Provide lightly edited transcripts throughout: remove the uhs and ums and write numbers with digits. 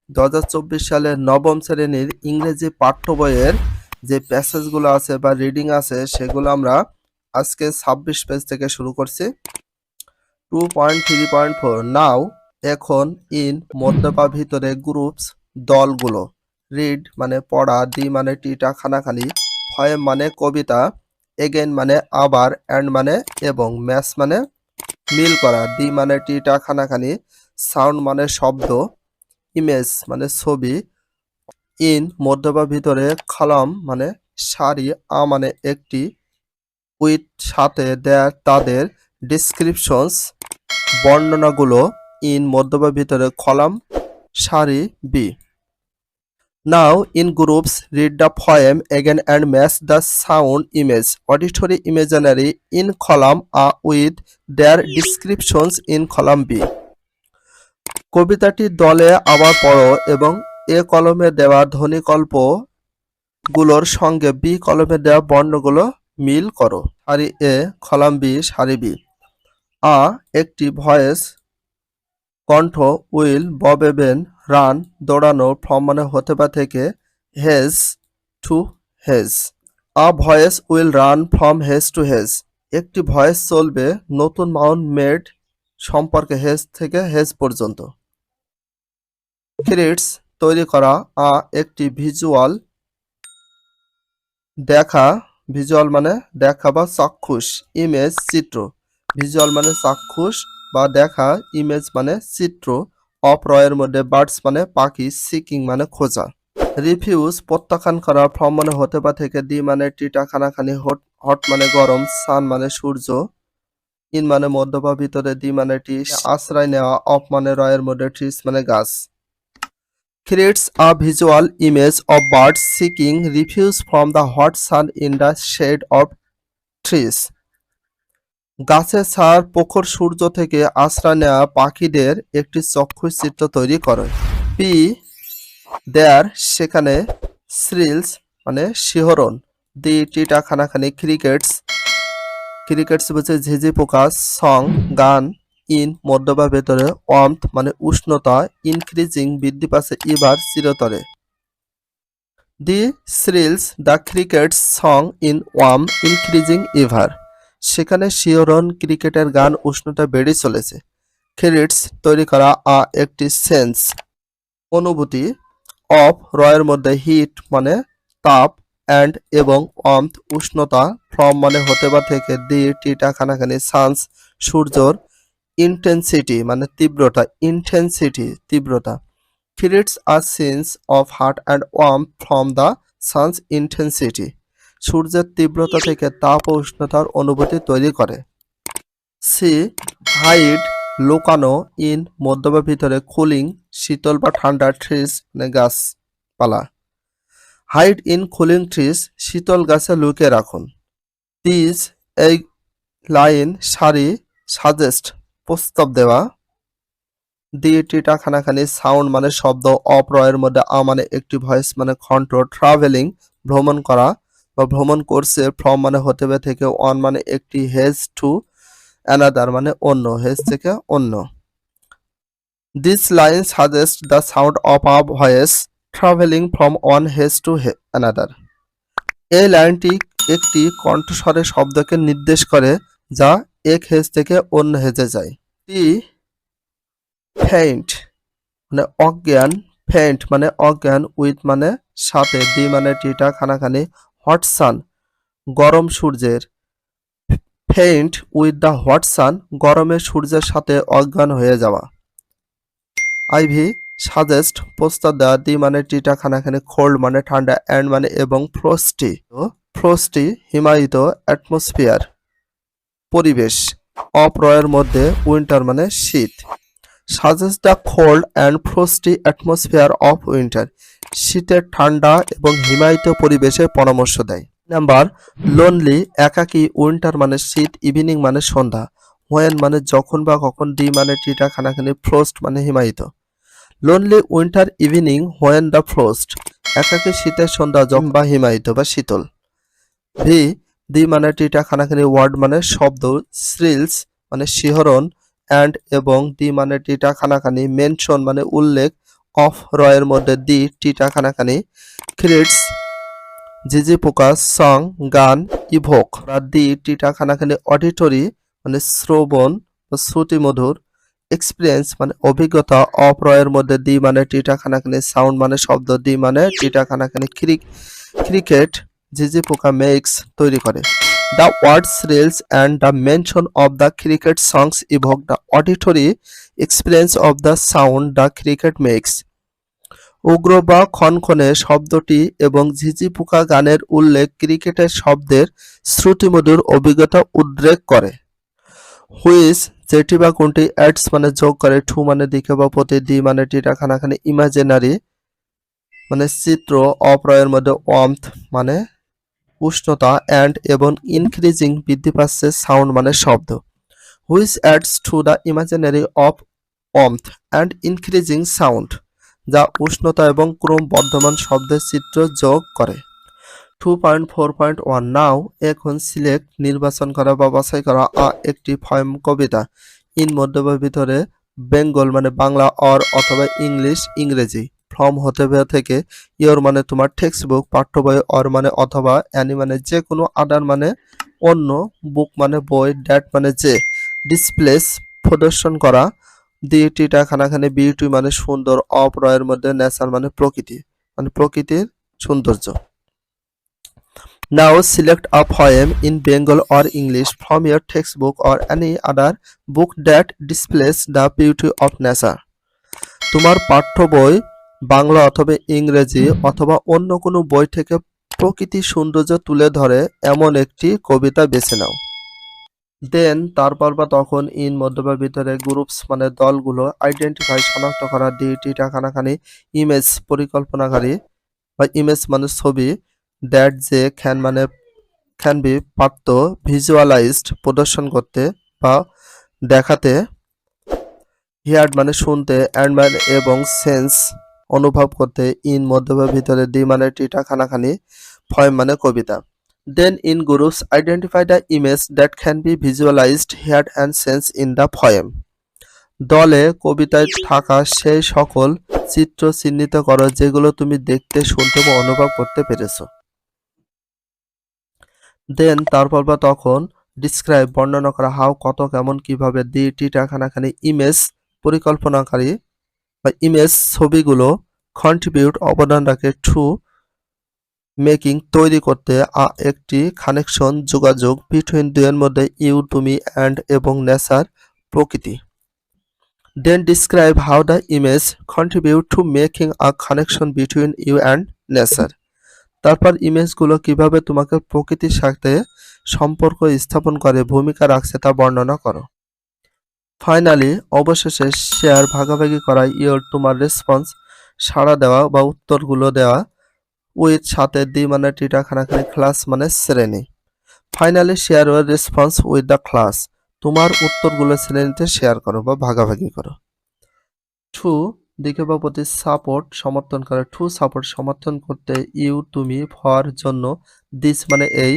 2024 সালের নবম শ্রেণীর ইংরেজি পাঠ্য বইয়ের যে প্যাসেজগুলো আছে বা রিডিং আছে সেগুলো আমরা আজকে 26 পেজ থেকে শুরু করছি। 2.3.4 নাও এখন ইন মধ্যে বা ভিতরে গ্রুপস দলগুলো, রিড মানে পড়া, দি মানে টিটা খানাখালি, পয়েম মানে কবিতা, এগেন মানে আবার, অ্যান্ড মানে এবং, ম্যাচ মানে মিল করা, দি মানে টিটা খানাখানি, সাউন্ড মানে শব্দ, ইমেজ মানে ছবি, ইন মধ্য বা ভিতরে, কলাম মানে সারি, আ মানে একটি, উইথ সাথে, দেয়ার তাদের, ডিসক্রিপশনস বর্ণনাগুলো, ইন মধ্য বা ভিতরে, কলাম সারি B. Now in groups read the poem again and match the sound image auditory imaginary in column A with their descriptions in column B। কবিতাটি দলে আবার পড়ো এবং এ কলমে দেওয়া ধ্বনিকল্প গুলোর সঙ্গে বি কলমে দেওয়া বর্ণগুলো মিল করো। সারি এ, কলাম বি, সারি বি। আ একটি ভয়েস, কণ্ঠ, উইল ববেবেন, রান দৌড়ানো, ফ্রম মানে হতে বা থেকে, hedge to hedge. A voice will run from hedge to hedge, একটি ভয়েস চলবে নতুন মাউন্ট মেড সম্পর্কে হেজ থেকে হেজ পর্যন্ত। ক্রিয়েটস তৈরি করা, আ একটি ভিজুয়াল দেখা, ভিজুয়াল মানে দেখা বা চাক্ষুষ, ইমেজ চিত্র, ভিজুয়াল মানে চাক্ষুষ বা দেখা, ইমেজ মানে চিত্র, অফ রয়ের মধ্যে বার্ডস মানে পাখি, সিকিং মানে খোঁজা। রিফিউজ প্রত্যাখ্যান করা, ফ্রম মানে হতে বা থেকে, দি মানে টিটা খানাখানি, হট মানে গরম, সান মানে সূর্য, ইন মানে মধ্য বা ভিতরে, দি মানে টি আশ্রয় নেওয়া, অফ মানে রয়ের মধ্যে, ট্রিস মানে গাছ। Creates a visual image of birds seeking refuge from the hot sun in the shade of trees. গাছের ছায়ার প্রখর সূর্য থেকে আশ্রয় নেওয়া পাখিদের একটি চক্ষু চিত্র তৈরি করে। পি দেয়ার সেখানে, শ্রিলস মানে শিহরণ, দি টিটা খানাখানি, ক্রিকেটস ক্রিকেটস বলছে ঝিঝি পোকা, সং গান, ইন মধ্য বা ভেতরে, ওয়ার্মথ মানে উষ্ণতা, ইনক্রিজিং বৃদ্ধি পাচ্ছে, ইভার চিরতরে। The thrills the cricket's song in warm increasing ever, সেখানে শিহরণ ক্রিকেটের গান উষ্ণতা বেড়ে চলেছে। ক্রিয়েটস তৈরি করা, আ একটি সেন্স অনুভূতি, অফ রয়ের মধ্যে, হিট মানে তাপ, অ্যান্ড এবং, ওয়ার্মথ উষ্ণতা, ফ্রম মানে হতে বা থেকে, দি টিটা খানাখানি, সানস সূর্যর, ইন্টেন্সিটি মানে তীব্রতা, ইন্টেন্সিটি তীব্রতা। Creates a sense of heat and warmth from the sun's intensity, সূর্যের তীব্রতা থেকে তাপ ও উষ্ণতার অনুভূতি তৈরি করে। সি হাইড লুকানো, ইন মধ্য বা ভিতরে, কুলিং শীতল বা ঠান্ডা, ট্রিস মানে গাছপালা, হাইড ইন কুলিং ট্রিস শীতল গাছে লুকিয়ে রাখুন। দিস এই লাইন সারি, সাজেস্ট প্রস্তাব দেওয়া, দি টিটা খানাখানি, সাউন্ড মানে শব্দ, অফ রয়ের মধ্যে, আ মানে একটি ভয়েস মানে কণ্ঠ, ট্রাভেলিং ভ্রমণ করা বা ভ্রমণ করছে, ফ্রম মানে হতে বা থেকে, অন মানে একটি, হেজ টু অ্যানাদার মানে অন্য, হেজ থেকে অন্য। This line suggest the sound of a voice travelling from one has to another, এই লাইনটি একটি কণ্ঠস্বরের শব্দকে নির্দেশ করে যা এক হেজ থেকে অন্য হেজে যায়। টি ফেইন্ট মানে অজ্ঞান, ফেন্ট মানে অজ্ঞান, উইথ মানে সাথে, দি মানে টিটা খানাখানি, হট সান গরম সূর্যের, ফেইন্ট উইথ দ্য হট সান গরমের সূর্যের সাথে অজ্ঞান হয়ে যাওয়া। আইভি সাজেস্ট প্রস্তাব দেওয়া, দি মানে টিটা খানাখানি, কোল্ড মানে ঠান্ডা, অ্যান্ড মানে এবং, ফ্রস্টি ফ্রস্টি হিমায়িত, অ্যাটমসফিয়ার পরিবেশ, অফ রয়ের মধ্যে, উইন্টার মানে শীত। Suggest the cold and frosty atmosphere of winter, শীতের ঠান্ডা এবং হিমায়িত পরিবেশের পরামর্শ দেয়। নাম্বার লোনলি একাকী, উইন্টার মানে শীত, ইভিনিং মানে সন্ধ্যা, হোয়েন মানে যখন বা কখন, দি মানে টিটা খানাখানি, ফ্রস্ট মানে হিমায়িত। Lonely winter evening when the frost, একাকী শীতের সন্ধ্যা যখন বা হিমায়িত বা শীতল। ভি দি মানে টিটা খানাখানি, ওয়ার্ড মানে শব্দ, শ্রিলস মানে শিহরণ, অ্যান্ড এবং, দি মানে টিটা খানাখানি, মেনশন মানে উল্লেখ, অফ রয়ের মধ্যে দি টিটা খানাখানি, ক্রিটস ঝিঝি পোকা, সং গান, ইভোক দি টিটা খানাখানি অডিটরি মানে শ্রবণ বা শ্রুতি মধুর, এক্সপিরিয়েন্স মানে অভিজ্ঞতা, অপ্রয়ের মধ্যে দি মানে টিটা খানাখানি, সাউন্ড মানে শব্দ, দি মানে টিটা খানাখানি, ক্রিকেট ঝিঝি পোকা মেক্স তৈরি করে। The words reels and the mention of the cricket songs evoke the auditory experience of the sound the cricket makes. উগ্র বা খনখনে শব্দটি এবং ঝিঝি পোকা গানের উল্লেখ ক্রিকেটের শব্দের শ্রুতিমধুর অভিজ্ঞতা উদ্রেক করে। হুইচ যেটি বা কোনটি অ্যাডস মানে যোগ করে, টু মানে দিকে বা প্রতি, দি মানে টিটা খানাখানি, ইমাজিনারি মানে চিত্র, অপ্রয়ের মধ্যে ওয়ার্মথ মানে উষ্ণতা, অ্যান্ড এবং ইনক্রিজিং বৃদ্ধি পাচ্ছে, সাউন্ড মানে শব্দ। Which ads to the imaginary of warmth and increasing sound, যা উষ্ণতা এবং ক্রমবর্ধমান শব্দের চিত্র যোগ করে। 2.4.1 নাও এখন সিলেক্ট নির্বাচন করা বা বাছাই করা একটি পয়েম কবিতা ইন মধ্য বা ভিতরে, বেঙ্গল মানে বাংলা, অর অথবা ইংলিশ ইংরেজি, ফ্রম হতে থেকে, ইয়োর মানে তোমার, টেক্সট বুক পাঠ্য বই, অর মানে অথবা, অ্যানি মানে যে কোনো, আদার মানে অন্য, বুক মানে বই, ড্যাট মানে যে, ডিসপ্লেস প্রদর্শন করা, দি টিটা খানাখানি, বিউটি মানে সুন্দর, অফ রয়ের মধ্যে, নেচার মানে প্রকৃতি মানে প্রকৃতির সৌন্দর্য। Now select a poem in Bengal or English from your textbook or any other book that displays the beauty of nature. তোমার পাঠ্য বই বাংলা অথবা ইংরেজি অথবা অন্য কোনো বই থেকে প্রকৃতির সৌন্দর্য তুলে ধরে এমন একটি কবিতা বেছে নাও। দেন তারপর বা তখন, ইন মধ্য বা ভিতরে, গ্রুপস মানে দলগুলো, আইডেন্টিফাই শনাক্ত করা, দি টিটা খানাখানি, ইমেজ পরিকল্পনাকারী বা ইমেজ মানে ছবি, দ্যাট যে, ক্যান বি পারত, ভিজুয়ালাইজড প্রদর্শন করতে বা দেখাতে, হিয়ার্ড মানে শুনতে, অ্যান্ড মানে এবং সেন্স অনুভব করতে, ইন মধ্য বা ভিতরে, দি মানে টিটা খানাখানি, পয়েম মানে কবিতা। Then in groups identify the image that can be visualised, heard and sense in the poem. দলে কবিতায় থাকা সেই সকল চিত্র চিহ্নিত করো যেগুলো তুমি দেখতে, শুনতে বা অনুভব করতে পেরেছো। দেন তারপর বা তখন, ডিসক্রাইব বর্ণনা করা, হাউ কত, কেমন, কিভাবে, দি টিটা খানাখানি, ইমেজ পরিকল্পনাকারী বা ইমেজ ছবিগুলো, কন্ট্রিবিউট অবদান রাখে, টু মেকিং তৈরি করতে, একটি কানেকশন যোগাযোগ, বিটুইন দুইয়ের মধ্যে, ইউ তুমি, অ্যান্ড এবং, নেচার প্রকৃতি। Then describe how the image contribute to making a connection between you and nature. তারপর ইমেজগুলো কিভাবে তোমাকে প্রকৃতির সাথে সম্পর্ক স্থাপন করে ভূমিকা রাখছে তা বর্ণনা করো। ফাইনালি অবশেষে শেয়ার ভাগাভাগি করা, ইয়োর তোমার, রেসপন্স সাড়া দেওয়া বা উত্তরগুলো দেওয়া, উইথ সাথে, দি মানে টিটা খানাখানি, ক্লাস মানে শ্রেণী। Finally share your response with the class, তোমার উত্তরগুলো শ্রেণীতে শেয়ার করো বা ভাগাভাগি করো। টু দিকে বা প্রতি, সাপোর্ট সমর্থন করে, টু সাপোর্ট সমর্থন করতে, ইউ তুমি, ফর জন্য, দিস মানে এই,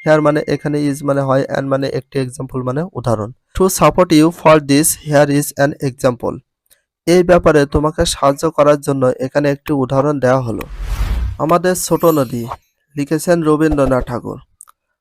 হেয়ার মানে এখানে, ইজ মানে হয়, অ্যান্ড মানে একটি, এক্সাম্পল মানে উদাহরণ। To support you for this, here is an example. এই ব্যাপারে তোমাকে সাহায্য করার জন্য এখানে একটি উদাহরণ দেওয়া হলো। আমাদের ছোট নদী, লিখেছেন রবীন্দ্রনাথ ঠাকুর।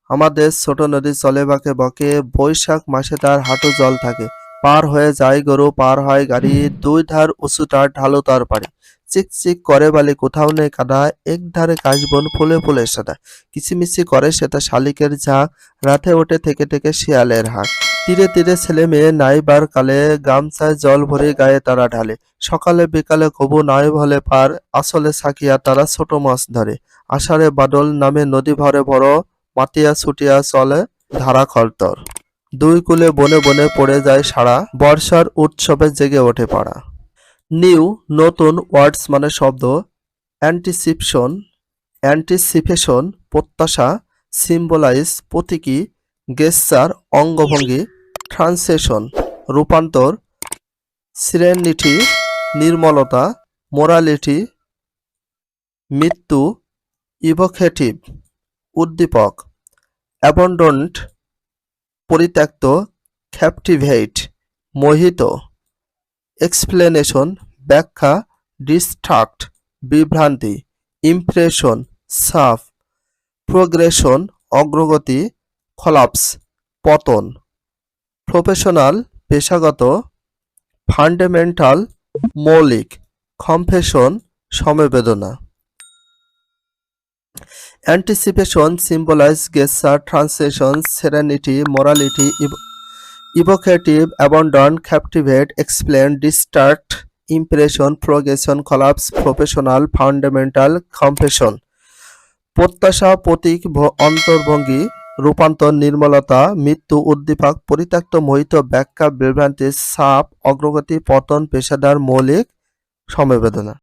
আমাদের ছোট নদী চলে বাঁকে বকে, বৈশাখ মাসে তার হাঁটু জল থাকে, পার হয়ে যায় গরু, পার হয় গাড়ি, দুই ধার উঁচু তার, ঢালু তার পাড়ি, চিকচিক করে বালি, কোথাও নেই কাদা, এক ধারে কাশবন, ফুলে ফুলে সাদা, কিচিমিচি করে সেটা শালিকের ঝাঁক, রাতে ওঠে থেকে থেকে শিয়ালের হাঁক, তীরে তীরে ছেলে মেয়ে নাইবার কালে, গামছায় জল ভরে গায়ে তারা ঢালে, সকালে বিকালে কবু নাই ভলে পার, আসলে সাকিয়া তারা ছোট মাছ ধরে, আষাঢ়ে বাদল নামে নদী ভরে বড়, মাতিয়া ছুটিয়া চলে ধারা খরতর, দুই কূলে বনে বনে পড়ে যায় সারা, বর্ষার উৎসবে জেগে ওঠে পাড়া। নিউ নতুন, ওয়ার্ডস মানে শব্দ, অ্যান্টিসিপশন অ্যান্টিসিপেশন প্রত্যাশা, সিম্বলাইজ প্রতীকী, গেস্চার অঙ্গভঙ্গি, ট্রান্সলেশন রূপান্তর, সিরেনিটি নির্মলতা, মোরালিটি মৃত্যু, ইভোকেটিভ উদ্দীপক, অ্যাবন্ডন্ড পরিত্যক্ত, ক্যাপটিভেট মোহিত, এক্সপ্লেনেশন ব্যাখ্যা, ডিস্ট্রাক্ট বিভ্রান্তি, ইমপ্রেশন সাফ, প্রোগ্রেশন অগ্রগতি, কলাপস পতন, প্রফেশনাল পেশাগত, ফান্ডামেন্টাল মৌলিক, কমফেশন সমবেদনা। Anticipation symbolise gesture translation serenity morality evocative abandon captivate explain distract impression progression collapse professional fundamental compassion. প্রত্যাশা প্রতীক অন্তর্ভঙ্গি রূপান্তর নির্মলতা মৃত্যু উদ্দীপক পরিত্যক্ত মোহিত ব্যাখ্যা বিভ্রান্তি সাপ অগ্রগতি পতন পেশাদার মৌলিক সমবেদনা।